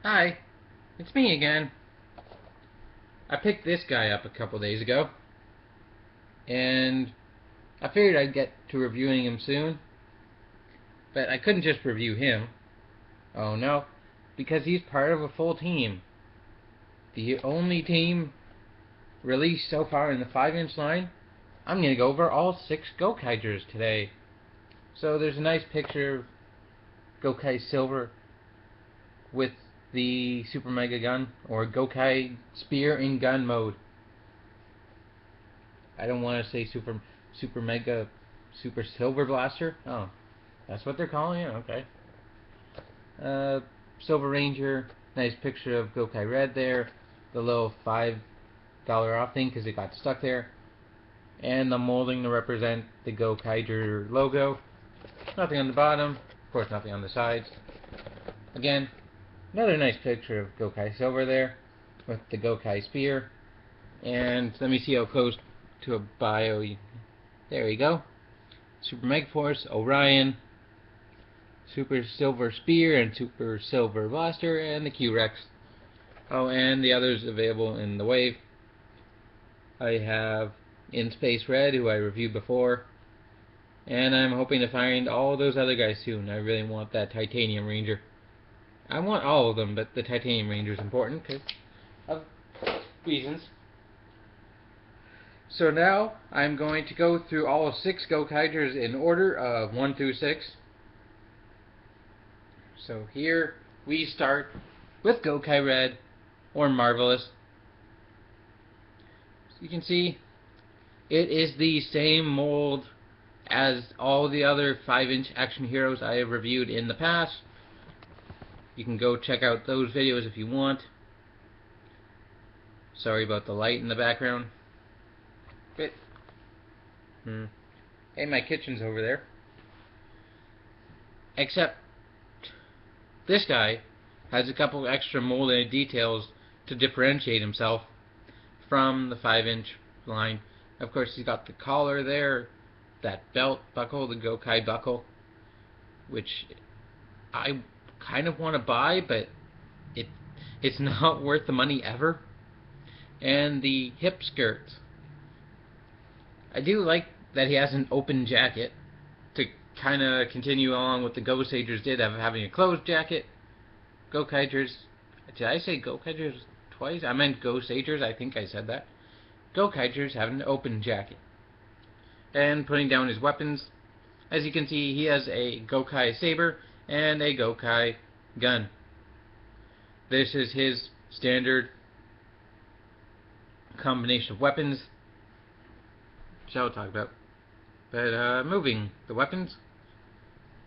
Hi, it's me again. I picked this guy up a couple days ago, and I figured I'd get to reviewing him soon, but I couldn't just review him. Oh no, because he's part of a full team. The only team released so far in the 5-inch line. I'm going to go over all 6 Gokaigers today. So there's a nice picture of Gokai Silver with the Super Mega Gun, or Gokai Spear in Gun mode. I don't want to say Super Mega Super Silver Blaster. Oh, that's what they're calling it? Okay. Silver Ranger, nice picture of Gokai Red there. The little $5 off thing because it got stuck there. And the molding to represent the Gokaiger logo. Nothing on the bottom, of course nothing on the sides. Again, another nice picture of Gokai Silver there with the Gokai Spear. And let me see how close to a bio. There you go. Super Megaforce, Orion, Super Silver Spear, and Super Silver Blaster, and the Q-Rex. Oh, and the others available in the wave. I have In Space Red, who I reviewed before. And I'm hoping to find all those other guys soon. I really want that Titanium Ranger. I want all of them, but the Titanium Ranger is important because of reasons. So now I'm going to go through all 6 Gokaigers in order of 1 through 6. So here we start with Gokai Red, or Marvelous. So you can see it is the same mold as all the other 5-inch action heroes I have reviewed in the past. You can go check out those videos if you want. Sorry about the light in the background. But hey, my kitchen's over there. Except this guy has a couple extra molded details to differentiate himself from the 5-inch line. Of course, he's got the collar there, that belt buckle, the Gokai buckle, which I kind of want to buy, but it's not worth the money ever. And the hip skirts. I do like that he has an open jacket to kind of continue along what the Gokaigers did of having a closed jacket. Gokaigers, did I say Gokaigers twice? I meant Gokaigers, I think I said that. Gokaigers have an open jacket. And putting down his weapons, as you can see, he has a Gokai Saber and a Gokai gun. This is his standard combination of weapons, which I'll talk about. But moving the weapons,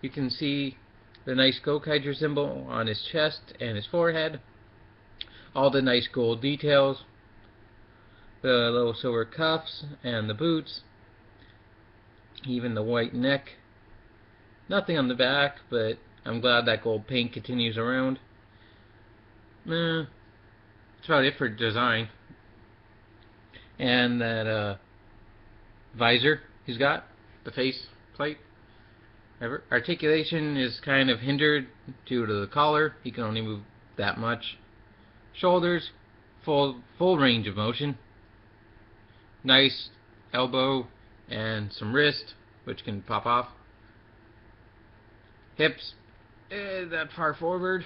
you can see the nice Gokaiger symbol on his chest and his forehead, all the nice gold details, the little silver cuffs and the boots, even the white neck. Nothing on the back, but I'm glad that gold paint continues around. That's about it for design. And that visor he's got, the face plate. Articulation is kind of hindered due to the collar. He can only move that much. Shoulders, full range of motion. Nice elbow and some wrist, which can pop off. Hips, that far forward,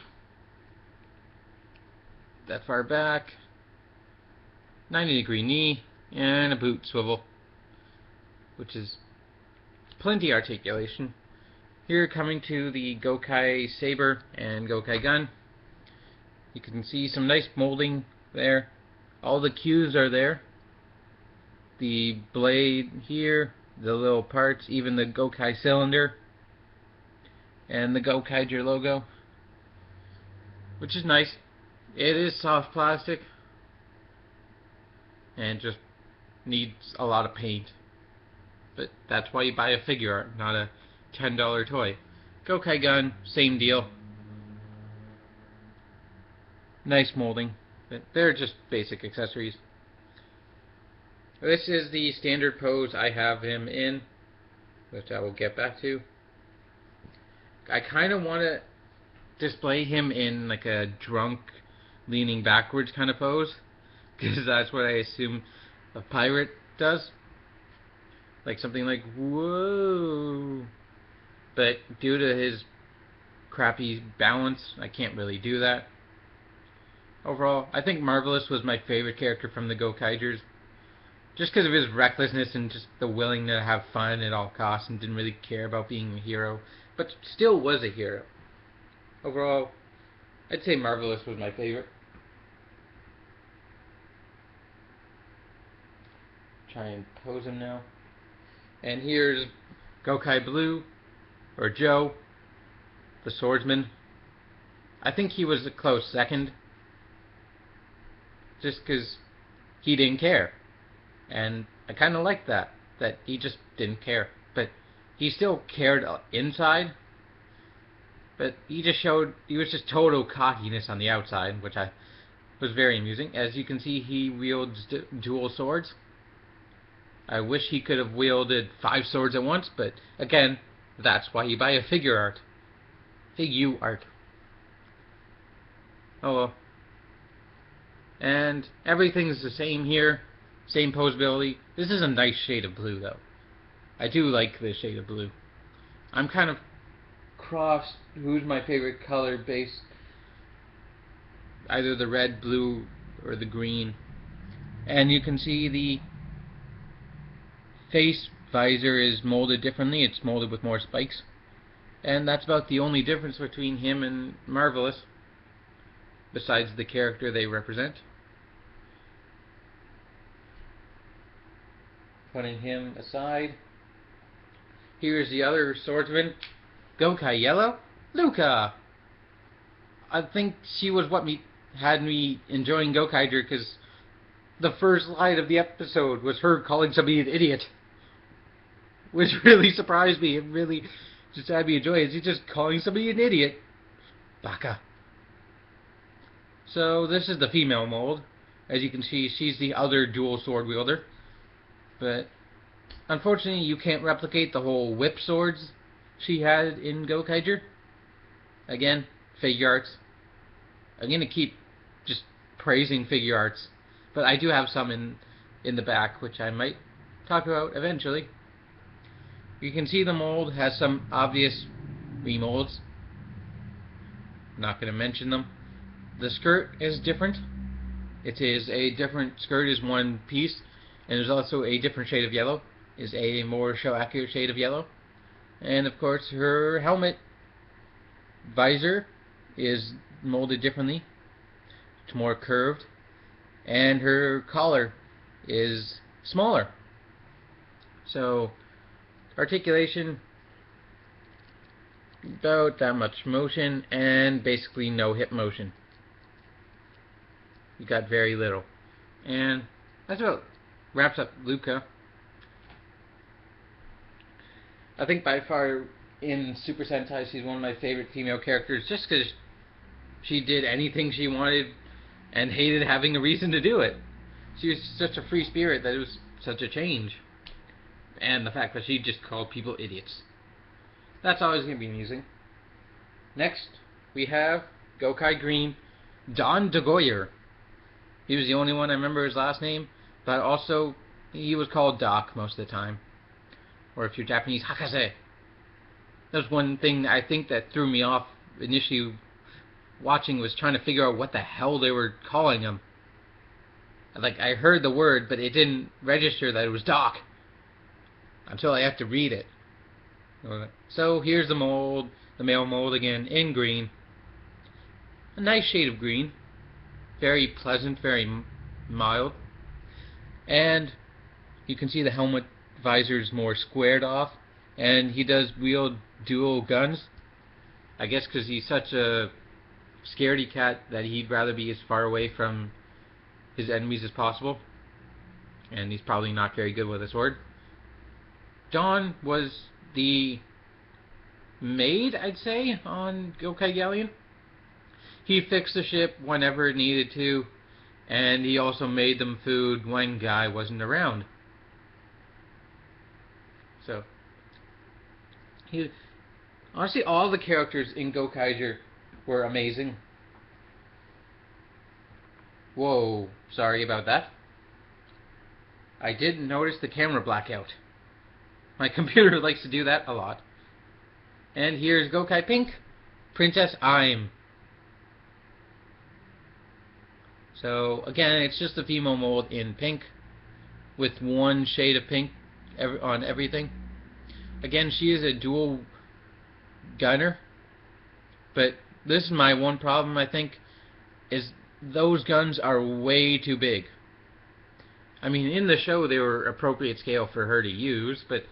that far back. 90-degree knee, and a boot swivel, which is plenty articulation. Here, coming to the Gokai Saber and Gokai Gun, you can see some nice molding there. All the cues are there. The blade here, the little parts, even the Gokai cylinder, and the Gokaiger logo, which is nice. It is soft plastic and just needs a lot of paint. But that's why you buy a figure art, not a $10 toy. Gokai Gun, same deal. Nice molding, but they're just basic accessories. This is the standard pose I have him in, which I will get back to. I kind of want to display him in like a drunk, leaning backwards kind of pose, because that's what I assume a pirate does. Like something like, whoa. But due to his crappy balance, I can't really do that. Overall, I think Marvelous was my favorite character from the Gokaigers. Just because of his recklessness and just the willingness to have fun at all costs and didn't really care about being a hero, but still was a hero. Overall, I'd say Marvelous was my favorite. Try and pose him now. And here's Gokai Blue, or Joe, the swordsman. I think he was a close second, just because he didn't care. And I kind of liked that he just didn't care. But he still cared inside, but he was just total cockiness on the outside, which was very amusing. As you can see, he wields dual swords. I wish he could have wielded 5 swords at once, but again, that's why you buy a figure art. Figure art. Oh well. And everything's the same here. Same posability. This is a nice shade of blue, though. I do like this shade of blue. I'm kind of crossed who's my favorite color based either the red, blue, or the green. And you can see the face visor is molded differently. It's molded with more spikes. And that's about the only difference between him and Marvelous, besides the character they represent. Putting him aside, here's the other swordsman, Gokai Yellow, Luca. I think she was what had me enjoying Gokaiger, because the first line of the episode was her calling somebody an idiot, which really surprised me. It really just had me enjoy it. Is he just calling somebody an idiot? Baka. So this is the female mold. As you can see, she's the other dual sword wielder. But unfortunately, you can't replicate the whole whip swords she had in Gokaiger. Again, figure arts. I'm gonna keep just praising figure arts, but I do have some in the back, which I might talk about eventually. You can see the mold has some obvious remolds. Not gonna mention them. The skirt is different. It is a different skirt, is one piece. And there's also a different shade of yellow, is a more show accurate shade of yellow. And of course her helmet visor is molded differently. It's more curved. And her collar is smaller. So articulation, about that much motion, and basically no hip motion. You got very little. And that's about wraps up Luca. I think by far in Super Sentai she's one of my favorite female characters, just because she did anything she wanted and hated having a reason to do it. She was such a free spirit that it was such a change. And the fact that she just called people idiots. That's always going to be amusing. Next, we have Gokai Green, Don DeGoyer. He was the only one I remember his last name. But also, he was called Doc most of the time. Or if you're Japanese, Hakase. That was one thing I think that threw me off initially watching, was trying to figure out what the hell they were calling him. Like, I heard the word, but it didn't register that it was Doc until I had to read it. So here's the mold, the male mold again, in green. A nice shade of green. Very pleasant, very mild. And you can see the helmet visor is more squared off, and he does wield dual guns. I guess because he's such a scaredy cat that he'd rather be as far away from his enemies as possible, and he's probably not very good with a sword. John was the maid, I'd say, on Gokai Galleon. He fixed the ship whenever it needed to, and he also made them food when Guy wasn't around. So, honestly, all the characters in Gokaiger were amazing. Whoa, sorry about that. I didn't notice the camera blackout. My computer likes to do that a lot. And here's Gokai Pink, Princess I'm. So again, it's just a female mold in pink with one shade of pink on everything. Again, she is a dual gunner, but this is my one problem, I think, is those guns are way too big. I mean, in the show they were appropriate scale for her to use, but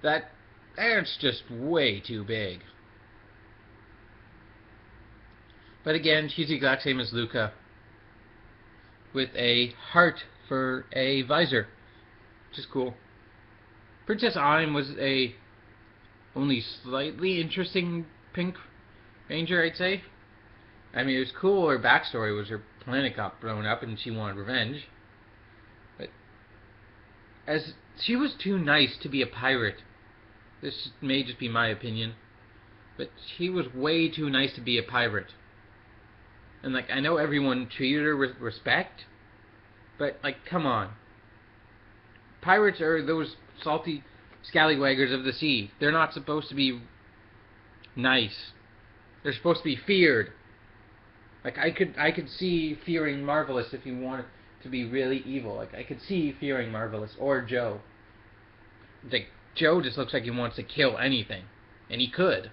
that's just way too big. But again, she's the exact same as Luca, with a heart for a visor, which is cool. Princess I'm was a only slightly interesting Pink Ranger, I'd say. I mean, it was cool. Her backstory was her planet got blown up and she wanted revenge. But as she was too nice to be a pirate. This may just be my opinion, but she was way too nice to be a pirate. And like, I know everyone treated her with respect, but like, come on. Pirates are those salty scallywaggers of the sea. They're not supposed to be nice. They're supposed to be feared. Like, I could see fearing Marvelous if you wanted to be really evil. Like, I could see fearing Marvelous or Joe. Like, Joe just looks like he wants to kill anything, and he could.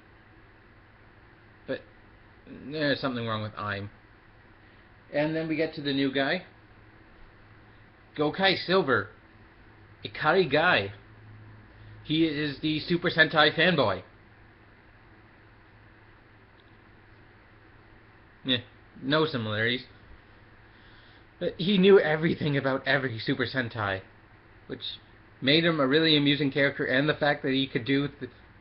But there's something wrong with I'm. And then we get to the new guy, Gokai Silver, Ikari guy. He is the Super Sentai fanboy. No similarities. But he knew everything about every Super Sentai, which made him a really amusing character, and the fact that he could do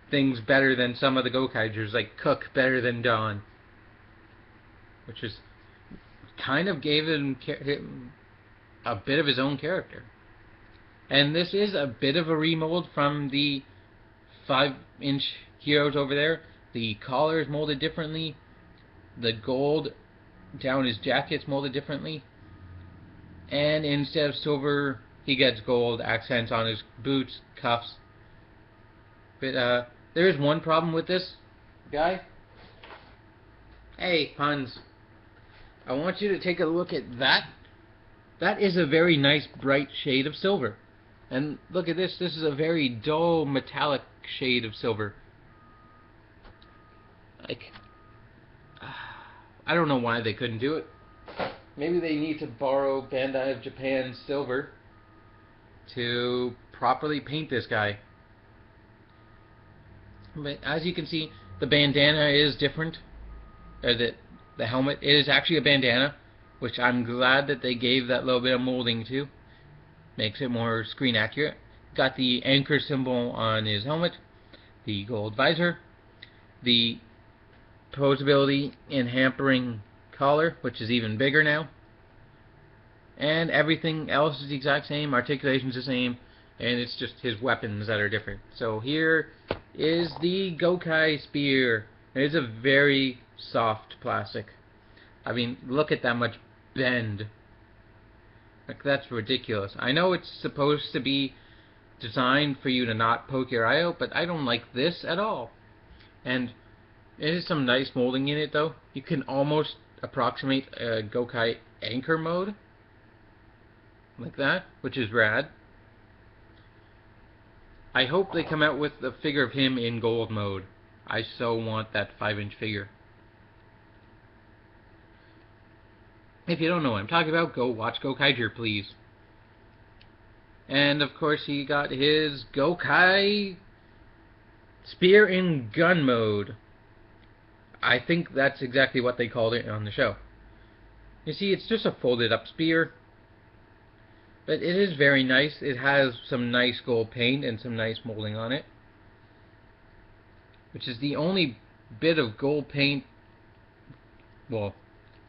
things better than some of the Gokaigers, like cook better than Dawn, which is kind of gave him a bit of his own character. And this is a bit of a remold from the 5-inch heroes over there. The collar is molded differently. The gold down his jacket's molded differently. And instead of silver, he gets gold accents on his boots, cuffs. But there is one problem with this guy. Hey, puns. I want you to take a look at that. That is a very nice bright shade of silver. And look at this. This is a very dull metallic shade of silver. Like, I don't know why they couldn't do it. Maybe they need to borrow Bandai of Japan's silver to properly paint this guy. But as you can see, the bandana is different. The helmet is actually a bandana, which I'm glad that they gave that little bit of molding to. Makes it more screen accurate. Got the anchor symbol on his helmet, the gold visor, the posability in hampering collar, which is even bigger now. And everything else is the exact same, articulation's the same, and it's just his weapons that are different. So here is the Gokai Spear. It is a very soft plastic. I mean, look at that much bend. Like, that's ridiculous. I know it's supposed to be designed for you to not poke your eye out, but I don't like this at all. And it is some nice molding in it, though. You can almost approximate a Gokai anchor mode, like that, which is rad. I hope they come out with a figure of him in gold mode. I so want that 5-inch figure. If you don't know what I'm talking about, go watch Gokaiger, please. And of course he got his Gokai Spear in gun mode. I think that's exactly what they called it on the show. You see, it's just a folded up spear, but it is very nice. It has some nice gold paint and some nice molding on it, which is the only bit of gold paint, well,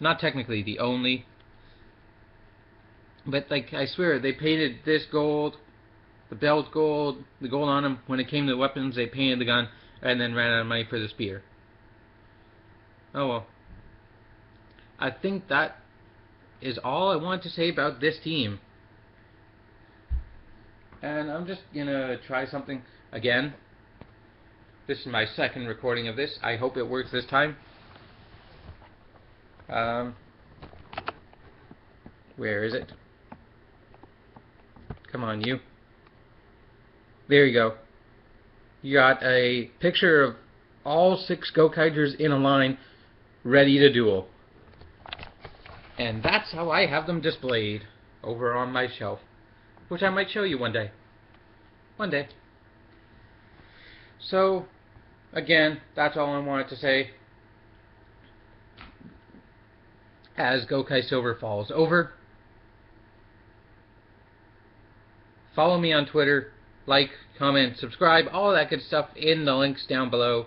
not technically the only, but like, I swear, they painted this gold, the belt gold, the gold on them. When it came to the weapons, they painted the gun and then ran out of money for the spear. Oh well, I think that is all I want to say about this team. And I'm just gonna try something again. This is my second recording of this. I hope it works this time. Where is it? Come on, you. There you go. You got a picture of all 6 Gokaigers in a line, ready to duel. And that's how I have them displayed over on my shelf, which I might show you one day. One day. So, again, that's all I wanted to say. As Gokai Silver falls over, follow me on Twitter, like, comment, subscribe, all that good stuff in the links down below.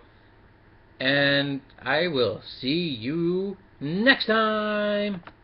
And I will see you next time!